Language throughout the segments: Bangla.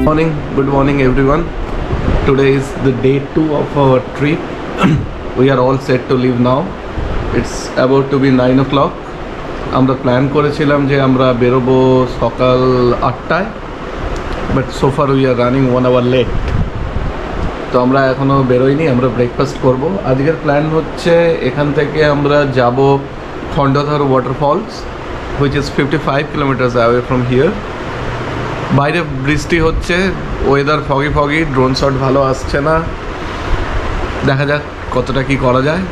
Good morning everyone. Today is the day 2 of our trip. We are all set to leave now. It's about to be 9 o'clock. আমরা প্ল্যান করেছিলাম যে আমরা বেরোবো সকাল 8টায়, but so far we are running 1 hour late. তো আমরা এখনও বেরোইনি, আমরা ব্রেকফাস্ট করব। আজকের প্ল্যান হচ্ছে এখান থেকে আমরা যাব Khandadhar waterfalls, which is 55 kilometers away from here. বাইরে বৃষ্টি হচ্ছে, ওয়েদার ফগি, ড্রোন শট ভালো আসছে না, দেখা যাক কতটা কি করা যায়।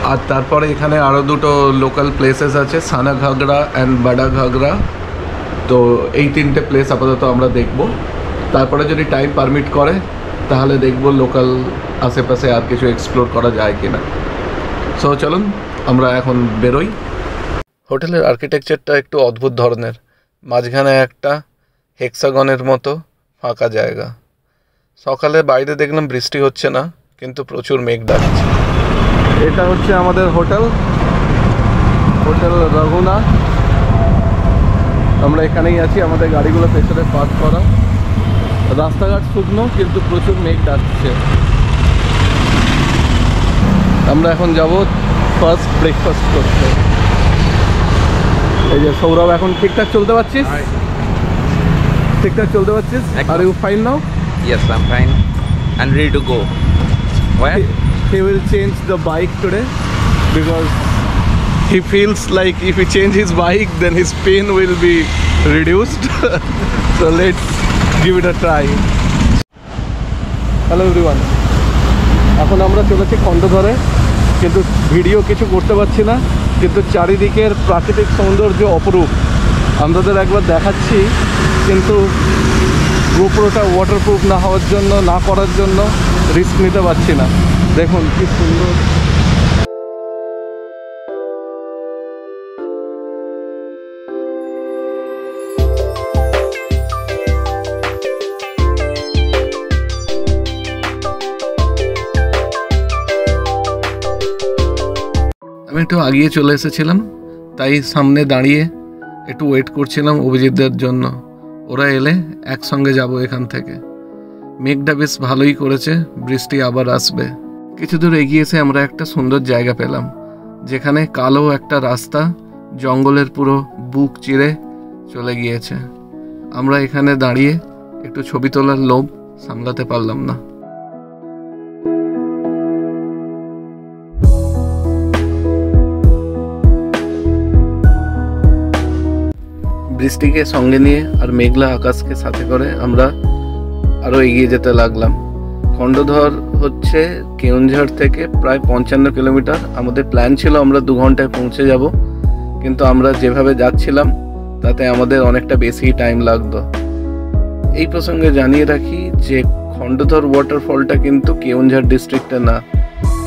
আর তারপরে এখানে আরও দুটো লোকাল প্লেসেস আছে, সানা ঘাগরা অ্যান্ড বাডা ঘাগরা। তো এই তিনটে প্লেস আপাতত আমরা দেখব, তারপরে যদি টাইম পারমিট করে তাহলে দেখব লোকাল আশেপাশে আর কিছু এক্সপ্লোর করা যায় কি না। সো চলুন আমরা এখন বেরোই। হোটেলের আর্কিটেকচারটা একটু অদ্ভুত ধরনের, মাঝখানে একটা হেক্সাগনের মতো ফাঁকা জায়গা। সকালে বাইরে দেখলাম বৃষ্টি হচ্ছে না, কিন্তু প্রচুর মেঘ ডাকছে। এটা হচ্ছে আমাদের হোটেল রঘুনাথ। আমরা এখানেই আছি, আমাদের গাড়িগুলো পেছনে পার্ক করা। রাস্তাঘাট শুকনো, কিন্তু প্রচুর মেঘ ডাকছে। আমরা এখন যাব ফার্স্ট ব্রেকফাস্ট করতে। এই যে সৌরভ, এখন ঠিকঠাক চলতে পারছিস? ঠিকঠাক চলতে পারছিস? Are you fine now? Yes, I'm fine and ready to go. Where? He will change the bike today because he feels like if he change his bike then his pain will be reduced. So let's give it a try. Hello everyone. এখন আমরা চলেছি খন্ডধরে, কিন্তু ভিডিও কিছু করতে পারছি না, কিন্তু চারিদিকের প্রাকৃতিক সৌন্দর্য অপরূপ। আমাদের একবার দেখাচ্ছি, কিন্তু গোপ্রোটা ওয়াটারপ্রুফ না হওয়ার জন্য, না করার জন্য রিস্ক নিতে পারছি না। দেখুন কি সুন্দর। আমি একটু আগিয়ে চলে এসেছিলাম, তাই সামনে দাঁড়িয়ে একটু ওয়েট করছিলাম অভিজিৎদের জন্য। ওরা এলে একসঙ্গে যাব এখান থেকে। মেঘটা বেশ ভালোই করেছে, বৃষ্টি আবার আসবে। কিছু দূর এগিয়ে এসে আমরা একটা সুন্দর জায়গা পেলাম, যেখানে কালো একটা রাস্তা জঙ্গলের পুরো বুক চিরে চলে গিয়েছে। আমরা এখানে দাঁড়িয়ে একটু ছবি তোলার লোভ সামলাতে পারলাম না। বৃষ্টিকে সঙ্গে নিয়ে আর মেঘলা আকাশকে সাথে করে আমরা আরও এগিয়ে যেতে লাগলাম। খন্ডধর হচ্ছে কেওনঝড় থেকে প্রায় 55 কিলোমিটার। আমাদের প্ল্যান ছিল আমরা 2 ঘন্টায় পৌঁছে যাব, কিন্তু আমরা যেভাবে যাচ্ছিলাম তাতে আমাদের অনেকটা বেশি টাইম লাগতো। এই প্রসঙ্গে জানিয়ে রাখি যে খন্ডধর ওয়াটারফলটা কিন্তু কেওনঝড় ডিস্ট্রিক্টে না,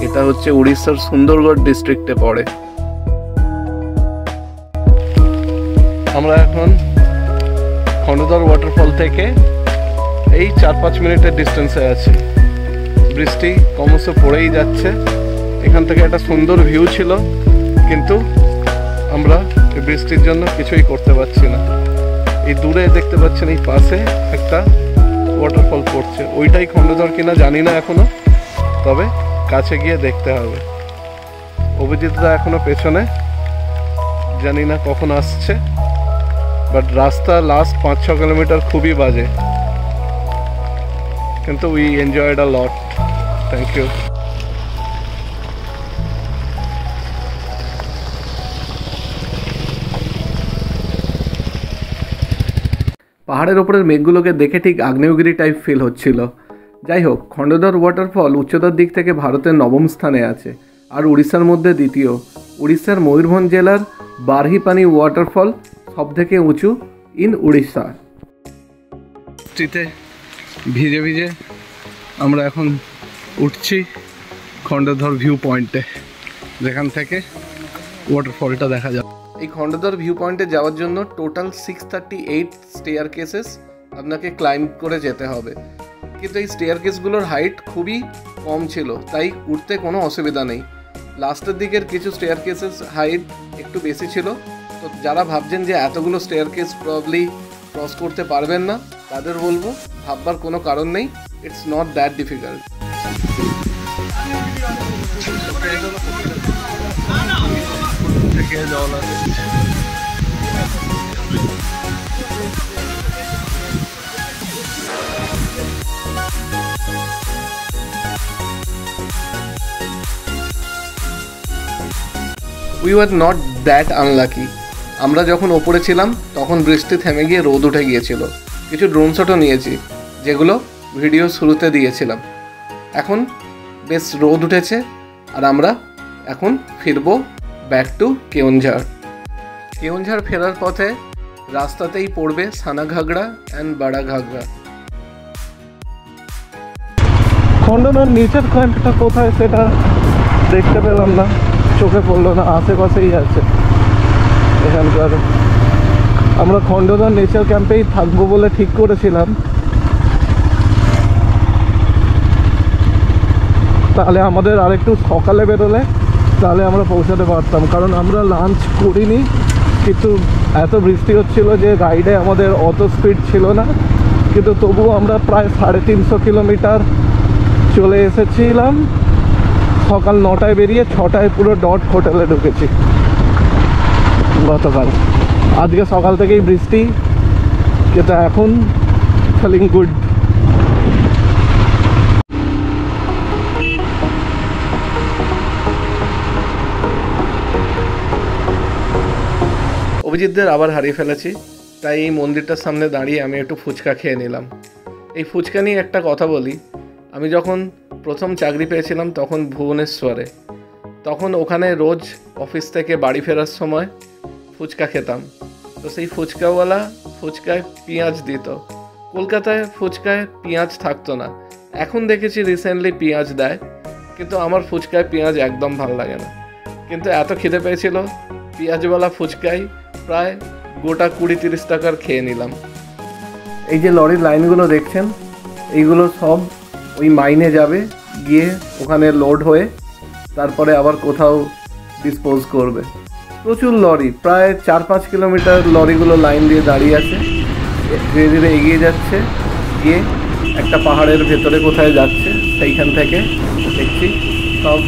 এটা হচ্ছে উড়িষ্যার সুন্দরগড় ডিস্ট্রিক্টে পড়ে। আমরা এখন খন্ডধর ওয়াটারফল থেকে এই 4-5 মিনিটের ডিস্টেন্সে আছি। বৃষ্টি ক্রমশ পড়েই যাচ্ছে। এখান থেকে একটা সুন্দর ভিউ ছিল, কিন্তু আমরা এই বৃষ্টির জন্য কিছুই করতে পারছি না। এই দূরে দেখতে পাচ্ছেন, এই পাশে একটা ওয়াটারফল পড়ছে। ওইটাই খন্ডধর কিনা জানি না এখনো, তবে কাছে গিয়ে দেখতে হবে। অভিজিৎরা এখনো পেছনে, জানি না কখন আসছে। বাট রাস্তা লাস্ট 5-6 কিলোমিটার খুবই বাজে, কিন্তু we enjoyed a lot. Thank you. পাহাড়ের ওপরের মেঘগুলোকে দেখে ঠিক আগ্নেয়গিরি টাইপ ফিল হচ্ছিল। যাই হোক, খন্ডধর ওয়াটারফল উচ্চতার দিক থেকে ভারতের 9ম স্থানে আছে, আর উড়িষ্যার মধ্যে দ্বিতীয়। উড়িষ্যার ময়ূরভঞ্জ জেলার বারহিপানি ওয়াটারফল সব থেকে উঁচু ইন উড়িষ্যা। বৃষ্টিতে ভিজে ভিজে আমরা এখন উঠছি খন্ডধর ভিউ পয়েন্টে, যেখান থেকে ওয়াটারফলটা দেখা যায়। এই খন্ডধর ভিউ পয়েন্টে যাওয়ার জন্য টোটাল 638 স্টেয়ার কেসেস আপনাকে ক্লাইম্ব করে যেতে হবে, কিন্তু এই স্টেয়ার কেসগুলোর হাইট খুবই কম ছিল, তাই উঠতে কোনো অসুবিধা নেই। লাস্টের দিকের কিছু স্টেয়ার কেসেস হাইট একটু বেশি ছিল, তো যারা ভাবছেন যে এতগুলো স্টেয়ার কেস প্রবলি ক্রস করতে পারবেন না, তাদের বলবো ভাববার কোনো কারণ নেই, it's not that difficult. We were not that unlucky. আমরা যখন ওপরে ছিলাম তখন বৃষ্টি থেমে গিয়ে রোদ উঠে গিয়েছিল। কিছু ড্রোন শটও নিয়েছি, যেগুলো ভিডিও শুরুতে দিয়েছিলাম। এখন বেশ রোদ উঠেছে আর আমরা এখন ফিরবো ব্যাক টু কেওনঝাড়। কেওনঝাড় ফেরার পথে রাস্তাতেই পড়বে সানাঘাগড়া অ্যান্ড বাড়া ঘাগড়া। খন্ডনার নিচের ক্যাম্পটা কোথায় সেটা দেখতে পেলাম না, চোখে পড়লো না, আশেপাশেই আছে এখানকার। আমরা খন্ডনার নেচার ক্যাম্পেই থাকবো বলে ঠিক করেছিলাম, তাহলে আমাদের আরেকটু সকালে বেরোলে তাহলে আমরা পৌঁছাতে পারতাম, কারণ আমরা লাঞ্চ করিনি। কিন্তু এত বৃষ্টি হচ্ছিল যে রাইডে আমাদের অত স্পিড ছিল না, কিন্তু তবুও আমরা প্রায় 350 কিলোমিটার চলে এসেছিলাম। সকাল 9টায় বেরিয়ে 6টায় পুরো ডট হোটেলে ঢুকেছি গতকাল। আজকে সকাল থেকেই বৃষ্টি, কিন্তু এখন ফিলিং গুড। অভিজিৎদের আবার হারিয়ে ফেলেছি, তাই এই মন্দিরটার সামনে দাঁড়িয়ে আমি একটু ফুচকা খেয়ে নিলাম। এই ফুচকা নিয়ে একটা কথা বলি, আমি যখন প্রথম চাকরি পেয়েছিলাম তখন ভুবনেশ্বরে, তখন ওখানে রোজ অফিস থেকে বাড়ি ফেরার সময় ফুচকা খেতাম। তো সেই ফুচকাওয়ালা ফুচকায় পেঁয়াজ দিত। কলকাতায় ফুচকায় পেঁয়াজ থাকতো না, এখন দেখেছি রিসেন্টলি পেঁয়াজ দেয়, কিন্তু আমার ফুচকায় পেঁয়াজ একদম ভালো লাগে না। কিন্তু এত খিদে পেয়েছিল, পেঁয়াজওয়ালা ফুচকাই প্রায় গোটা 20-30 টাকার খেয়ে নিলাম। এই যে লরির লাইনগুলো দেখছেন, এইগুলো সব ওই মাইনে যাবে, গিয়ে ওখানে লোড হয়ে তারপরে আবার কোথাও ডিসপোজ করবে। প্রচুর লরি, প্রায় 4-5 কিলোমিটার লরিগুলো লাইন দিয়ে দাঁড়িয়ে আছে, ধীরে ধীরে এগিয়ে যাচ্ছে, গিয়ে একটা পাহাড়ের ভেতরে কোথায় যাচ্ছে, সেইখান থেকে দেখছি সব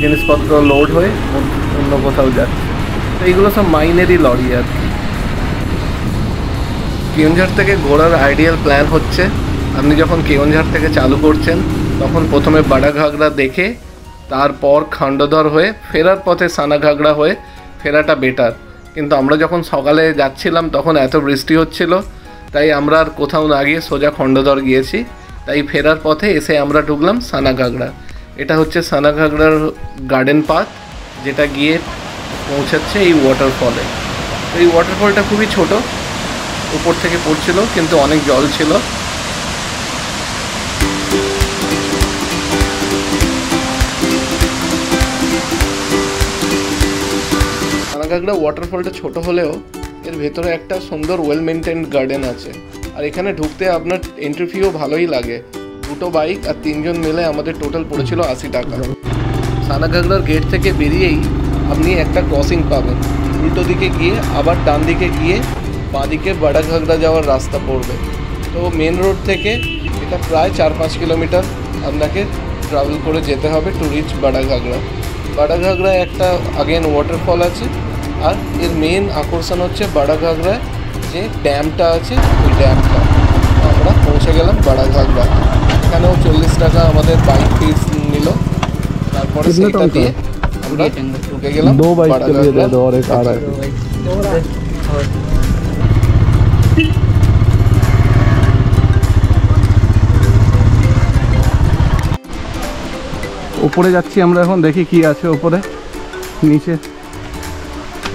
জিনিসপত্র লোড হয়ে অন্য কোথাও যাচ্ছে। তো এইগুলো সব মাইনেরই লরি আর কি। কেওনঝাড় থেকে ঘোরার আইডিয়াল প্ল্যান হচ্ছে, আপনি যখন কেওনঝাড় থেকে চালু করছেন তখন প্রথমে বাড়া ঘাগড়া দেখে তারপর খান্ডধর হয়ে ফেরার পথে সানাঘাগড়া হয়ে ফেরাটা বেটার। কিন্তু আমরা যখন সকালে যাচ্ছিলাম তখন এত বৃষ্টি হচ্ছিল, তাই আমরা আর কোথাও না গিয়ে সোজা খন্ডধর গিয়েছি। তাই ফেরার পথে এসে আমরা ঢুকলাম সানাঘাগড়া। এটা হচ্ছে সানাঘাগড়ার গার্ডেন পাথ, যেটা গিয়ে পৌঁছাচ্ছে এই ওয়াটারফলে। এই ওয়াটারফলটা খুবই ছোট, উপর থেকে পড়ছিল, কিন্তু অনেক জল ছিল। সানাঘাগড়া ওয়াটারফলটা ছোট হলেও এর ভেতরে একটা সুন্দর ওয়েল মেনটেন্ড গার্ডেন আছে, আর এখানে ঢুকতে আপনার এন্ট্রি ফিও ভালোই লাগে। 2টো বাইক আর 3 জন মিলে আমাদের টোটাল পড়েছিল 80 টাকা। সানাঘাগড়ার গেট থেকে বেরিয়েই আপনি একটা ক্রসিং পাবেন, উল্টো দিকে গিয়ে আবার ডান দিকে গিয়ে বাঁদিকে বাড়া ঘাগড়া যাওয়ার রাস্তা পড়বে। তো মেন রোড থেকে এটা প্রায় 4-5 কিলোমিটার আপনাকে ট্রাভেল করে যেতে হবে টু রিচ বাড়া ঘাগড়া। বাড়া ঘাগড়ায় একটা আগেন ওয়াটারফল আছে, আর এর মেন আকর্ষণ হচ্ছে বাড়া ঘাগড়ায় যে ড্যামটা আছে, ওই ড্যামটা। আমরা পৌঁছে গেলাম বাড়া ঘাগড়া। এখানেও 40 টাকা আমাদের বাইক ফিস নিল। তারপরে সেইটা দিয়ে আমরা ঢুকে গেলাম বাড়া ঘাগড়া। উপরে যাচ্ছি আমরা এখন, দেখি কি আছে উপরে। নিচে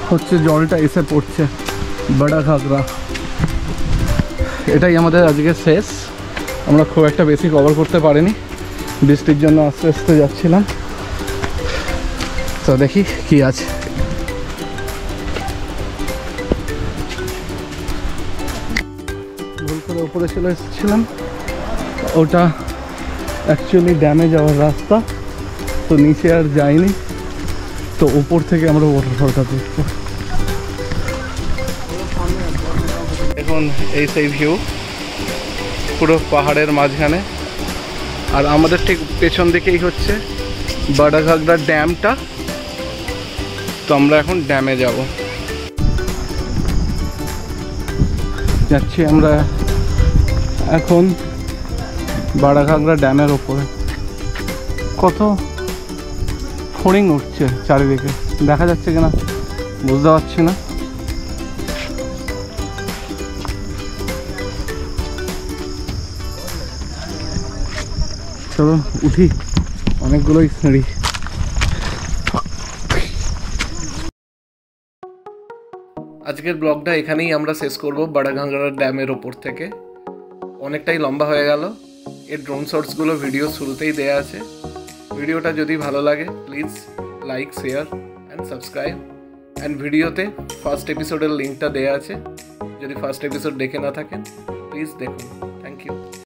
হচ্ছে জলটা এসে পড়ছে বাড়া ঘাগড়া। এটাই আমাদের আজকে শেষ। আমরা খুব একটা বেশি কভার করতে পারিনি, বৃষ্টির জন্য আস্তে আস্তে যাচ্ছিলাম। তো দেখি কি আছে। ভুল করে উপরে চলে এসেছিলাম, ওটা অ্যাকচুয়ালি ড্যামে যাওয়ার রাস্তা, তো নিচে আর যাইনি। তো উপর থেকে আমরা ওয়াটারফলটা দেখবো। এখন এই সেই ভিউ, পুরো পাহাড়ের মাঝখানে। আর আমাদের ঠিক পেছন দিকেই হচ্ছে বাড়াঘাগরা ড্যামটা। তো আমরা এখন ড্যামে যাচ্ছি আমরা এখন বাড়াঘাগরা ড্যামের ওপরে। কত ফড়িং উঠছে চারিদিকে, দেখা যাচ্ছে কিনা বুঝতে পারছি না। চলো উঠি, অনেকগুলোই সিঁড়ি। আজকের ব্লগটা এখানেই আমরা শেষ করব বাড়াঘাগরা ড্যামের ওপর থেকে। অনেকটাই লম্বা হয়ে গেল। এর ড্রোন শটসগুলো ভিডিও শুরুতেই দেয়া আছে। ভিডিওটা যদি ভালো লাগে please like, share and subscribe. And ভিডিওতে ফার্স্ট এপিসোডের লিঙ্কটা দেয়া আছে, যদি ফার্স্ট এপিসোড দেখে না থাকেন প্লিজ দেখুন।